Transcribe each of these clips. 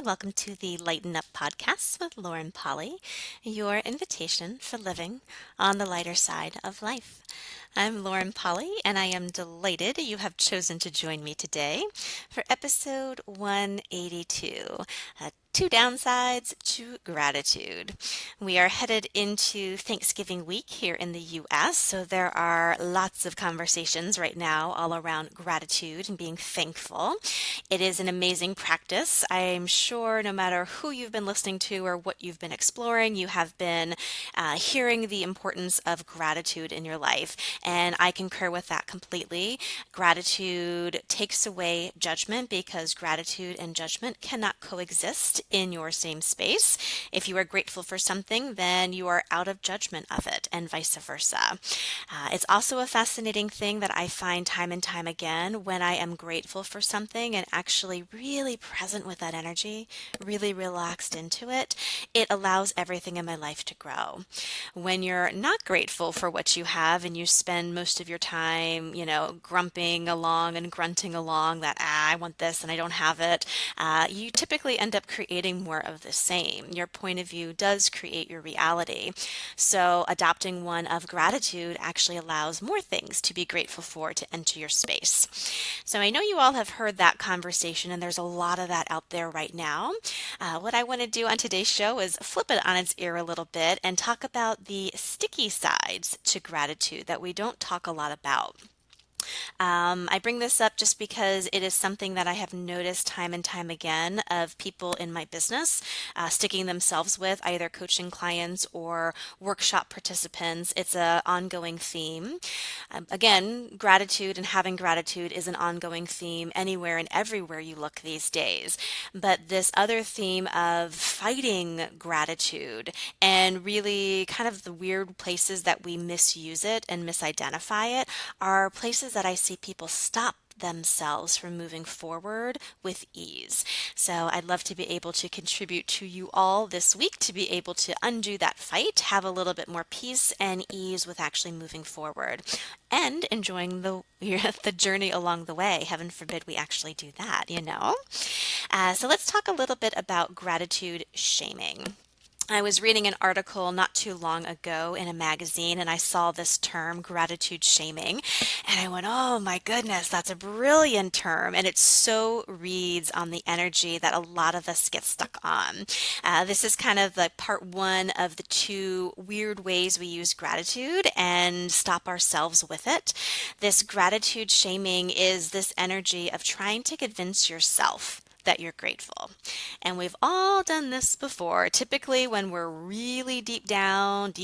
Welcome to the Lighten Up podcast with Lauren Polly, your invitation for living on the lighter side of life. I'm Lauren Polly, and I am delighted you have chosen to join me today for episode 182. Two downsides to gratitude. We are headed into Thanksgiving week here in the US, so there are lots of conversations right now all around gratitude and being thankful. It is an amazing practice. I'm sure no matter who you've been listening to or what you've been exploring, you have been hearing the importance of gratitude in your life. And I concur with that completely. Gratitude takes away judgment because gratitude and judgment cannot coexist in your same space. If you are grateful for something, then you are out of judgment of it, and vice versa. It's also a fascinating thing that I find time and time again when I am grateful for something and actually really present with that energy, really relaxed into it. It allows everything in my life to grow. When you're not grateful for what you have and you spend most of your time, grumping along and grunting along that, I want this and I don't have it, you typically end up creating more of the same. Your point of view does create your reality. So adopting one of gratitude actually allows more things to be grateful for to enter your space. So I know you all have heard that conversation, and there's a lot of that out there right now. What I want to do on today's show is flip it on its ear a little bit and talk about the sticky sides to gratitude that we don't talk a lot about. I bring this up just because it is something that I have noticed time and time again of people in my business sticking themselves with, either coaching clients or workshop participants. It's an ongoing theme. Again, gratitude and having gratitude is an ongoing theme anywhere and everywhere you look these days. But this other theme of fighting gratitude and really kind of the weird places that we misuse it and misidentify it are places that I see people stop themselves from moving forward with ease. So I'd love to be able to contribute to you all this week to be able to undo that fight, have a little bit more peace and ease with actually moving forward and enjoying the journey along the way. Heaven forbid we actually do that. So let's talk a little bit about gratitude shaming. I was reading an article not too long ago in a magazine and I saw this term, gratitude shaming, and I went, oh my goodness, that's a brilliant term. And it so reads on the energy that a lot of us get stuck on. This is kind of the part one of the two weird ways we use gratitude and stop ourselves with it. This gratitude shaming is this energy of trying to convince yourself that you're grateful. And we've all done this before, typically when we're really deep down,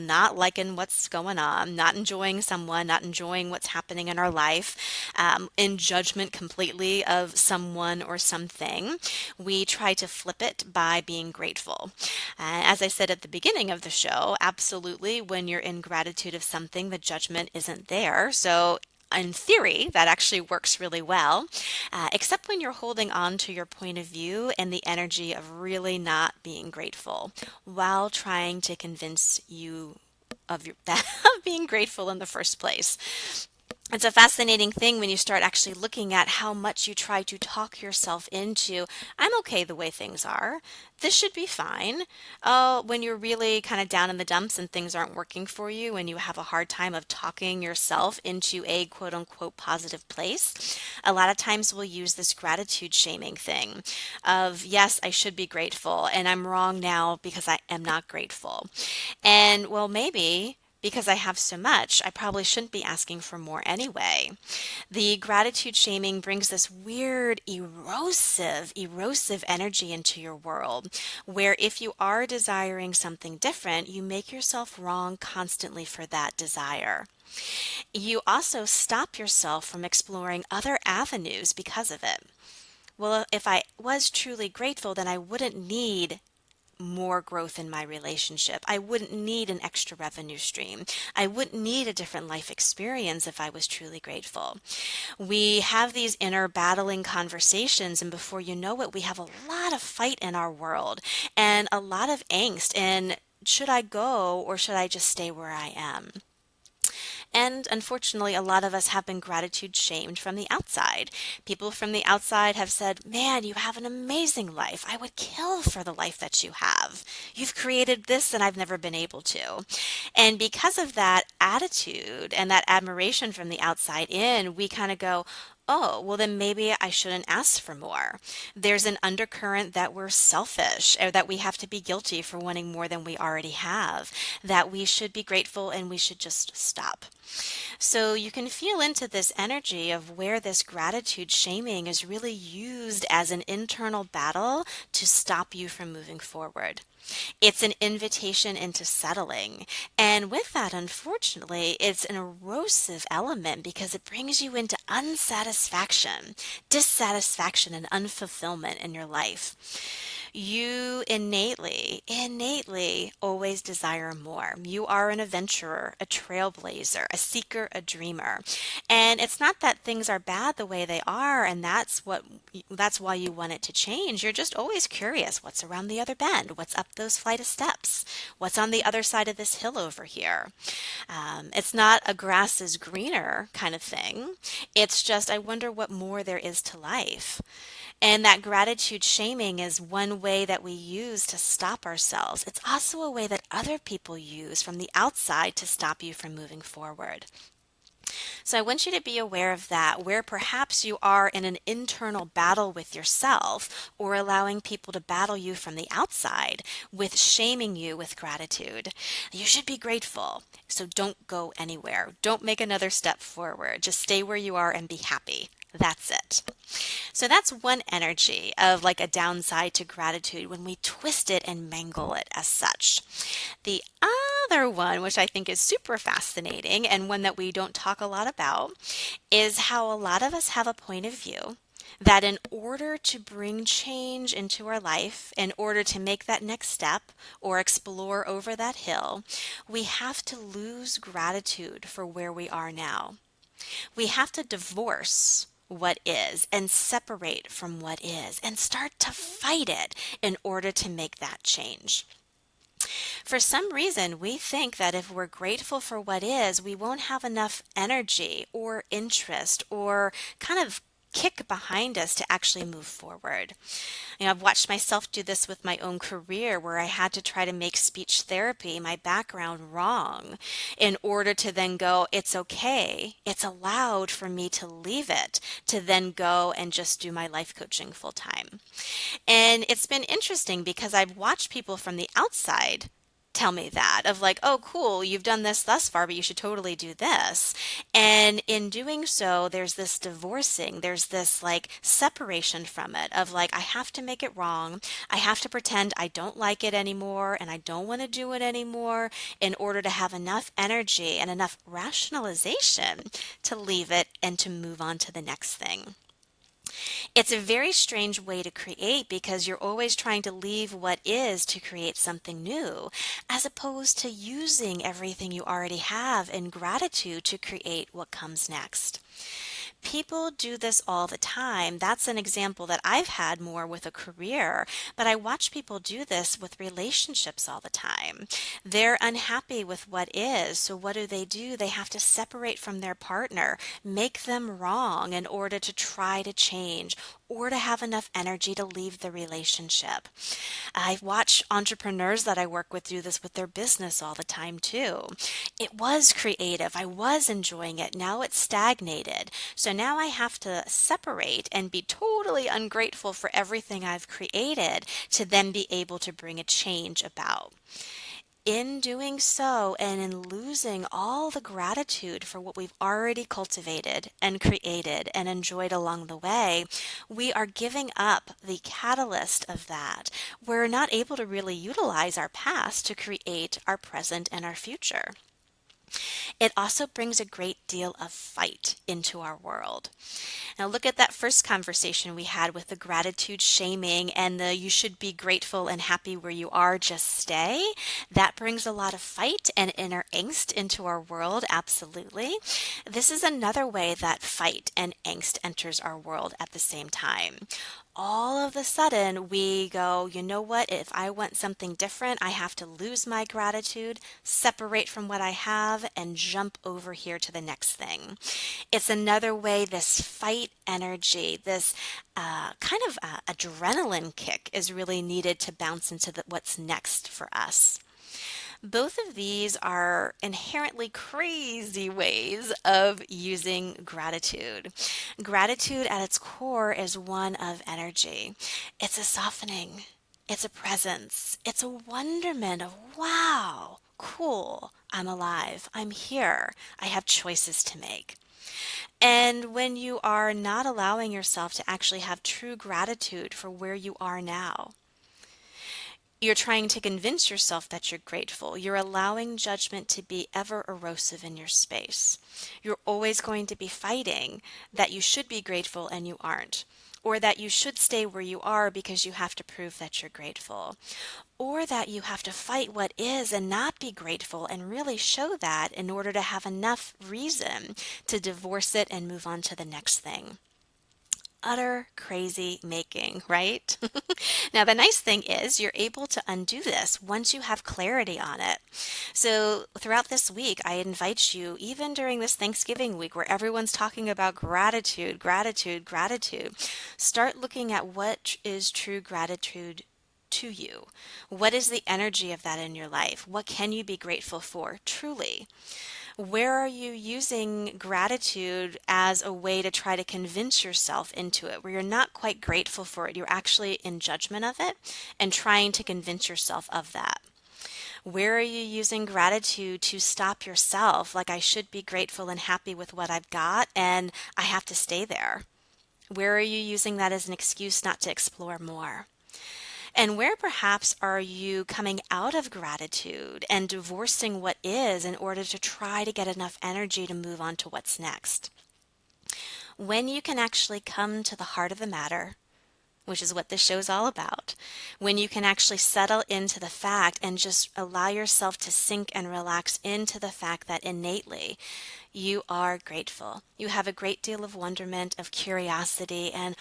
not liking what's going on, not enjoying someone, not enjoying what's happening in our life, in judgment completely of someone or something. We try to flip it by being grateful. As I said at the beginning of the show, absolutely, when you're in gratitude of something, the judgment isn't there. So in theory, that actually works really well, except when you're holding on to your point of view and the energy of really not being grateful while trying to convince you of of being grateful in the first place. It's a fascinating thing when you start actually looking at how much you try to talk yourself into, I'm okay the way things are. This should be fine. Oh, when you're really kind of down in the dumps and things aren't working for you and you have a hard time of talking yourself into a quote unquote positive place, a lot of times we'll use this gratitude shaming thing of, yes, I should be grateful and I'm wrong now because I am not grateful. And well, maybe because I have so much, I probably shouldn't be asking for more anyway. The gratitude shaming brings this weird, erosive energy into your world, where if you are desiring something different, you make yourself wrong constantly for that desire. You also stop yourself from exploring other avenues because of it. Well, if I was truly grateful, then I wouldn't need more growth in my relationship. I wouldn't need an extra revenue stream. I wouldn't need a different life experience if I was truly grateful. We have these inner battling conversations, and before you know it, we have a lot of fight in our world and a lot of angst. And should I go or should I just stay where I am? And unfortunately, a lot of us have been gratitude shamed from the outside. People from the outside have said, "Man, you have an amazing life. I would kill for the life that you have. You've created this and I've never been able to." And because of that attitude and that admiration from the outside in, we kind of go, "Oh, well, then maybe I shouldn't ask for more." There's an undercurrent that we're selfish or that we have to be guilty for wanting more than we already have, that we should be grateful and we should just stop. So you can feel into this energy of where this gratitude shaming is really used as an internal battle to stop you from moving forward. It's an invitation into settling. And with that, unfortunately, it's an erosive element because it brings you into unsatisfaction, dissatisfaction, and unfulfillment in your life. You innately always desire more. You are an adventurer, a trailblazer, a seeker, a dreamer. And it's not that things are bad the way they are, and that's why you want it to change. You're just always curious what's around the other bend, what's up those flight of steps, what's on the other side of this hill over here. It's not a grass is greener kind of thing. It's just, I wonder what more there is to life. And that gratitude shaming is one way that we use to stop ourselves. It's also a way that other people use from the outside to stop you from moving forward. So I want you to be aware of that, where perhaps you are in an internal battle with yourself or allowing people to battle you from the outside with shaming you with gratitude. You should be grateful. So don't go anywhere. Don't make another step forward. Just stay where you are and be happy. That's it. So that's one energy of like a downside to gratitude when we twist it and mangle it as such. The other one, which I think is super fascinating and one that we don't talk a lot about, is how a lot of us have a point of view that in order to bring change into our life, in order to make that next step or explore over that hill, we have to lose gratitude for where we are now. We have to divorce what is and separate from what is and start to fight it in order to make that change. For some reason, we think that if we're grateful for what is, we won't have enough energy or interest or kind of kick behind us to actually move forward. I've watched myself do this with my own career where I had to try to make speech therapy, my background, wrong in order to then go, it's okay, it's allowed for me to leave it, to then go and just do my life coaching full time. And it's been interesting because I've watched people from the outside tell me that of like, oh, cool, you've done this thus far, but you should totally do this. And in doing so, there's this divorcing, there's this like separation from it of like, I have to make it wrong. I have to pretend I don't like it anymore and I don't want to do it anymore in order to have enough energy and enough rationalization to leave it and to move on to the next thing. It's a very strange way to create because you're always trying to leave what is to create something new, as opposed to using everything you already have in gratitude to create what comes next. People do this all the time. That's an example that I've had more with a career, but I watch people do this with relationships all the time. They're unhappy with what is, so what do? They have to separate from their partner, make them wrong in order to try to change or to have enough energy to leave the relationship. I watch entrepreneurs that I work with do this with their business all the time too. It was creative. I was enjoying it. Now it's stagnated. So now I have to separate and be totally ungrateful for everything I've created to then be able to bring a change about. In doing so and in losing all the gratitude for what we've already cultivated and created and enjoyed along the way, we are giving up the catalyst of that. We're not able to really utilize our past to create our present and our future. It also brings a great deal of fight into our world. Now, look at that first conversation we had with the gratitude shaming and the you should be grateful and happy where you are, just stay. That brings a lot of fight and inner angst into our world, absolutely. This is another way that fight and angst enters our world at the same time. all of a sudden we go, you know what? If I want something different, I have to lose my gratitude, separate from what I have, and jump over here to the next thing. It's another way this fight energy, this kind of adrenaline kick is really needed to bounce into what's next for us. Both of these are inherently crazy ways of using gratitude. Gratitude at its core is one of energy. It's a softening, it's a presence, it's a wonderment of wow, cool, I'm alive, I'm here, I have choices to make. And when you are not allowing yourself to actually have true gratitude for where you are now, you're trying to convince yourself that you're grateful. You're allowing judgment to be ever erosive in your space. You're always going to be fighting that you should be grateful and you aren't, or that you should stay where you are because you have to prove that you're grateful, or that you have to fight what is and not be grateful and really show that in order to have enough reason to divorce it and move on to the next thing. Utter crazy making, right? Now, the nice thing is you're able to undo this once you have clarity on it. So, throughout this week, I invite you, even during this Thanksgiving week where everyone's talking about gratitude, gratitude, gratitude, start looking at what is true gratitude to you. What is the energy of that in your life? What can you be grateful for truly? Where are you using gratitude as a way to try to convince yourself into it, where you're not quite grateful for it? You're actually in judgment of it and trying to convince yourself of that. Where are you using gratitude to stop yourself, like I should be grateful and happy with what I've got and I have to stay there? Where are you using that as an excuse not to explore more? And where perhaps are you coming out of gratitude and divorcing what is in order to try to get enough energy to move on to what's next? When you can actually come to the heart of the matter, which is what this show is all about, when you can actually settle into the fact and just allow yourself to sink and relax into the fact that innately you are grateful. You have a great deal of wonderment, of curiosity, and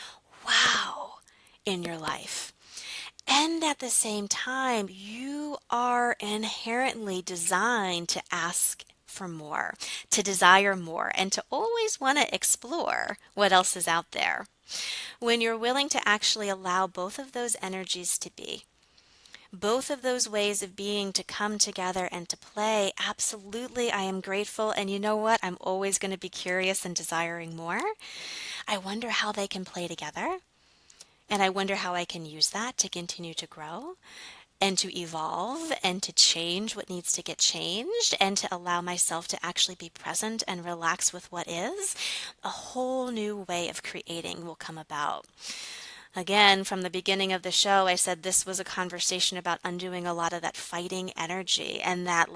wow in your life. And at the same time, you are inherently designed to ask for more, to desire more, and to always want to explore what else is out there. When you're willing to actually allow both of those energies to be, both of those ways of being to come together and to play, absolutely, I am grateful. And you know what? I'm always going to be curious and desiring more. I wonder how they can play together. And I wonder how I can use that to continue to grow and to evolve and to change what needs to get changed and to allow myself to actually be present and relax with what is. A whole new way of creating will come about. Again, from the beginning of the show, I said this was a conversation about undoing a lot of that fighting energy and that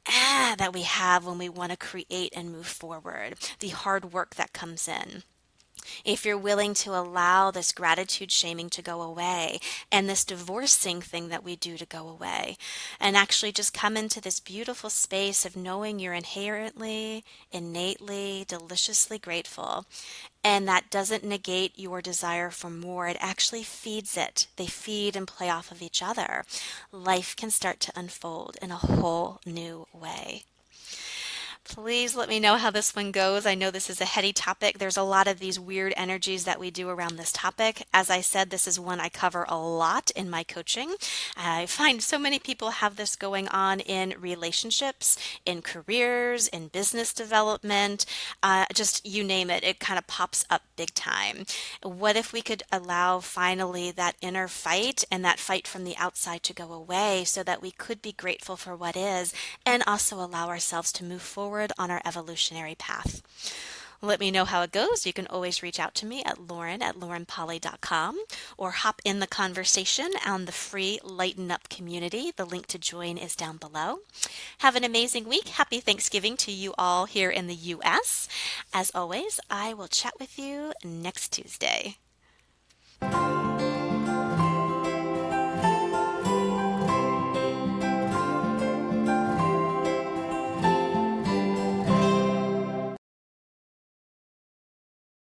that we have when we want to create and move forward, the hard work that comes in. If you're willing to allow this gratitude shaming to go away and this divorcing thing that we do to go away, and actually just come into this beautiful space of knowing you're inherently, innately, deliciously grateful, and that doesn't negate your desire for more, it actually feeds it. They feed and play off of each other. Life can start to unfold in a whole new way. Please let me know how this one goes. I know this is a heady topic. There's a lot of these weird energies that we do around this topic. As I said, this is one I cover a lot in my coaching. I find so many people have this going on in relationships, in careers, in business development, just you name it, it kind of pops up big time. What if we could allow finally that inner fight and that fight from the outside to go away so that we could be grateful for what is and also allow ourselves to move forward on our evolutionary path? Let me know how it goes. You can always reach out to me at lauren@laurenpolly.com or hop in the conversation on the free Lighten Up community. The link to join is down below. Have an amazing week. Happy Thanksgiving to you all here in the U.S. As always, I will chat with you next Tuesday.